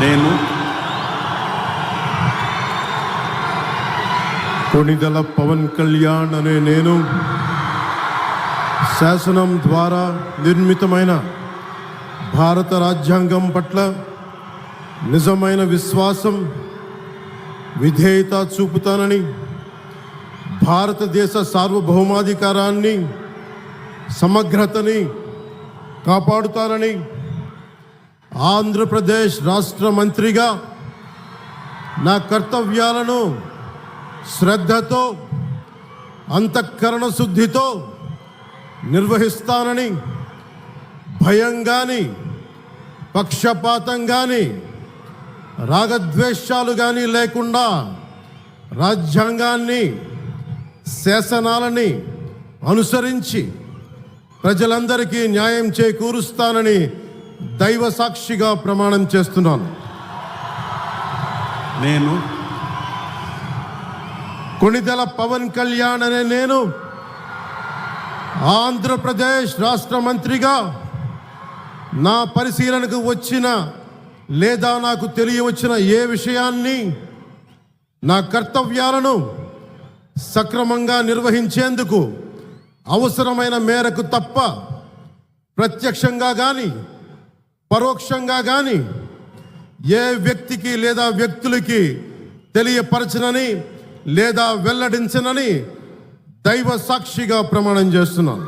నేను కొణిదెల పవన్ కళ్యాణ్ అనే నేను శాసనం ద్వారా నిర్మితమైన భారత రాజ్యాంగం పట్ల నిజమైన విశ్వాసం, విధేయత చూపుతానని, భారతదేశ సార్వభౌమాధికారాన్ని, సమగ్రతని కాపాడుతానని, ఆంధ్రప్రదేశ్ రాష్ట్ర మంత్రిగా నా కర్తవ్యాలను శ్రద్ధతో, అంతఃకరణ శుద్ధితో నిర్వహిస్తానని, భయం కానీ, పక్షపాతం కానీ, రాగద్వేషాలు కానీ లేకుండా రాజ్యాంగాన్ని, శాసనాలని అనుసరించి ప్రజలందరికీ న్యాయం చేకూరుస్తానని దైవ సాక్షిగా ప్రమాణం చేస్తున్నాను. నేను కొణిదెల పవన్ కళ్యాణ్ అనే నేను ఆంధ్రప్రదేశ్ రాష్ట్ర మంత్రిగా నా పరిశీలనకు వచ్చిన లేదా నాకు తెలియవచ్చిన ఏ విషయాన్ని, నా కర్తవ్యాలను సక్రమంగా నిర్వహించేందుకు అవసరమైన మేరకు తప్ప ప్రత్యక్షంగా కానీ పరోక్షంగా కానీ ఏ వ్యక్తికి లేదా వ్యక్తులకి తెలియపరచనని లేదా వెల్లడించనని దైవ సాక్షిగా ప్రమాణం చేస్తున్నాను.